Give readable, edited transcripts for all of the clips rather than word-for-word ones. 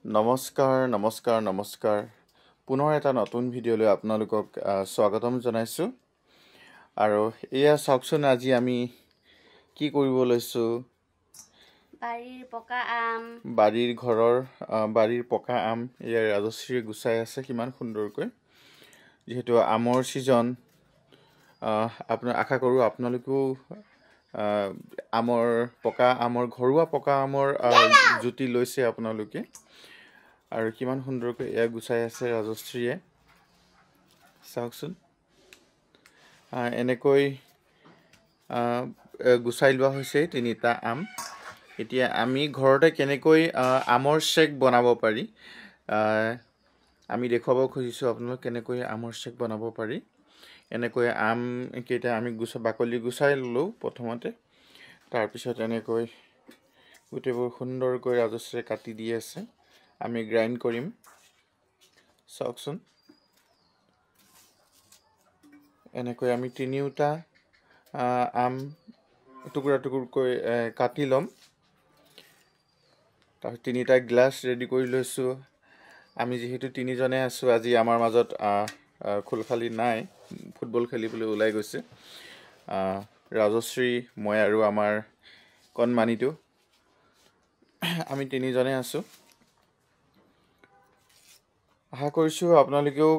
নমস্কাৰ নমস্কাৰ নমস্কাৰ পুনৰ এটা নতুন ভিডিঅ'লৈ আপোনালোকক স্বাগতম জনাইছো আৰু এয়া চাওকচোন আজি আমি কি কৰিব লৈছো বাৰীৰ পকা আম বাৰীৰ ঘৰৰ বাৰীৰ পকা আম এয়া ৰাজশ্ৰী গুছাই আছে কিমান সুন্দৰকৈ যেহেতু আমৰ সিজন আপোনাৰ আশা কৰো আপোনালোকও আমৰ ঘৰুৱা পকা আমৰ জুতি লৈছে আপোনালোকে আৰু কিমান সুন্দৰকৈ এয়া গুছাই আছে ৰাজশ্ৰীয়ে চাওকচোন এনেকৈ গুছাই লোৱা হৈছে তিনিটা আম এতিয়া আমি ঘৰতে কেনেকৈ আমৰ শেক বনাব পাৰি আমি দেখুৱাব খুজিছো আপোনালোক কেনেকৈ আমৰ শেক বনাব পাৰি এনেকৈ আম কেইটা আমি বাকলি গুছাই ললো প্ৰথমতে তাৰ পিছত এনেকৈ গুটেবোৰ সুন্দৰকৈ ৰাজশ্ৰীয়ে কাটি দি আছে আমি গ্ৰাইন্ড কৰিম চাওকচোন এনেকৈ আমি তিনিটা আম টুকুৰা টুকুৰকৈ কাটি লম তাৰ তিনিটা গ্লাছ ৰেডি কৰি লৈছো আমি যেহেতু তিনিজনে আছো আজি আমাৰ মাজত খুলখালি নাই ফুটবল খেলিবলৈ ওলাই গৈছে ৰাজশ্ৰী মই আৰু আমাৰ কণমানিটো আমি তিনিজনে আছো আশা কৰিছো আপোনালোকেও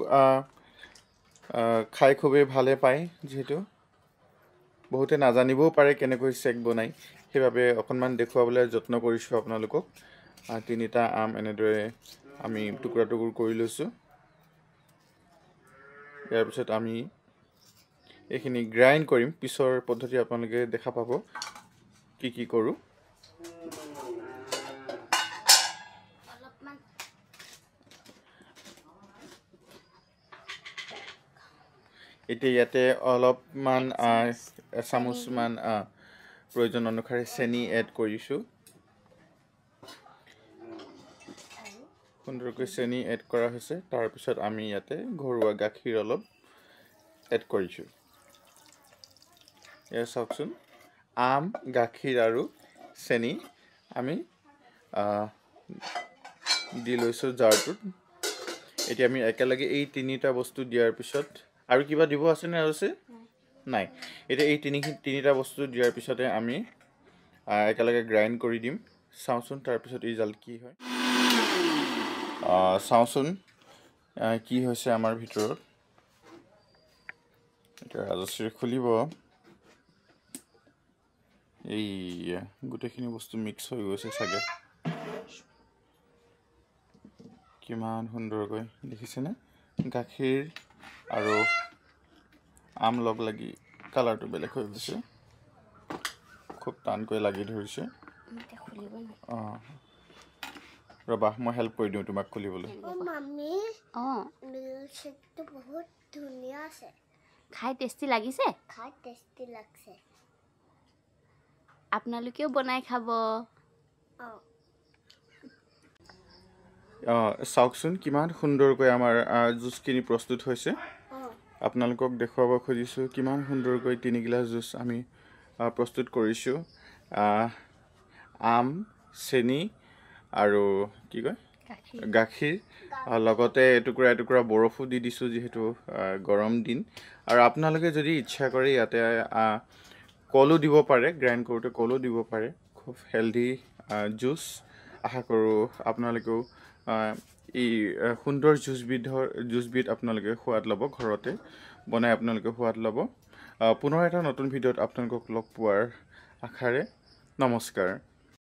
খাই খুবেই ভালে পায় যেহেতু বহুতে নাজানিবও পাৰে কেনেকৈ শেক বনাই সেইভাবে অকনমান দেখুৱাবলৈ যত্ন কৰিছো আপোনালোকক তিনিটা আম এনেদৰে আমি টুকুৰা টুকুৰ কৰি লৈছো ইয়াৰ পিছত আমি এইখিনি গ্ৰাইন্ড কৰিম পিছৰ পদ্ধতি আপোনালোকে দেখা পাব কি কৰো এতিয়া ইয়াতে অলপমান চামুচমান প্ৰয়োজন অনুসাৰে চেনি এড কৰিছো সুন্দৰকৈ চেনি এড কৰা হৈছে তাৰ পিছত আমি ইয়াতে ঘৰুৱা গাখীৰ অলপ এড কৰিছো এয়া চাওকচোন আম গাখীৰ আৰু চেনি আমি দি লৈছো জাৰটোত এতিয়া আমি একেলগে এই তিনিটা বস্তু দিয়াৰ পিছত আৰু কিবা দিব আছে নে আছে নাই এটা এই তিনিটা বস্তু দিয়াৰ পিছতে আমি একেলগে গ্ৰাইন্ড কৰি দিম চাওচোন তাৰ পিছত ৰিজাল্ট কি হয় চাওচোন কি হৈছে আমাৰ ভিতৰত এটা ৰাজশ্ৰী খুলিব এই গুটেখিনি বস্তু মিক্স হৈ গৈছে সাগে কিমান সুন্দৰকৈ দেখিছেনে গাখীৰ আৰু আম লগ লাগি কালাৰটো বেলেগ হৈ গৈছে খুব টানকৈ লাগি ধৰিছে ৰবা মই হেল্প কৰি দিওঁ তোমাক খুলিবলৈ মাম্মি মিল্কশেকটো বহুত ধুনীয়া আছে খাই টেষ্টি লাগিছে আপোনালোকেও বনাই খাব চাওকচোন কিমান সুন্দৰকৈ আমাৰ জুচখিনি প্ৰস্তুত হৈছে আপোনালোকক দেখুৱাব খুজিছো কিমান সুন্দৰকৈ 3 গিলাছ জুচ আমি প্ৰস্তুত কৰিছো আম চেনি আৰু কি কয় গাখীৰ লগতে এটুকুৰা বৰফো দি দিছো যেহেতু গৰম দিন আৰু আপোনালোকে যদি ইচ্ছা কৰে ইয়াতে কলো দিব পাৰে গ্ৰাইন্ড কৰোতে কলো দিব পাৰে খুব হেলদি জুচ আশা কৰো আপোনালোকেও এই সুন্দৰ জুচবিধ আপোনালোকে সোৱাদ ল'ব ঘৰতে বনাই আপোনালোকে সোৱাদ ল'ব পুনৰ এটা নতুন ভিডিঅ'ত আপোনালোকক লগ পোৱাৰ আশাৰে নমস্কাৰ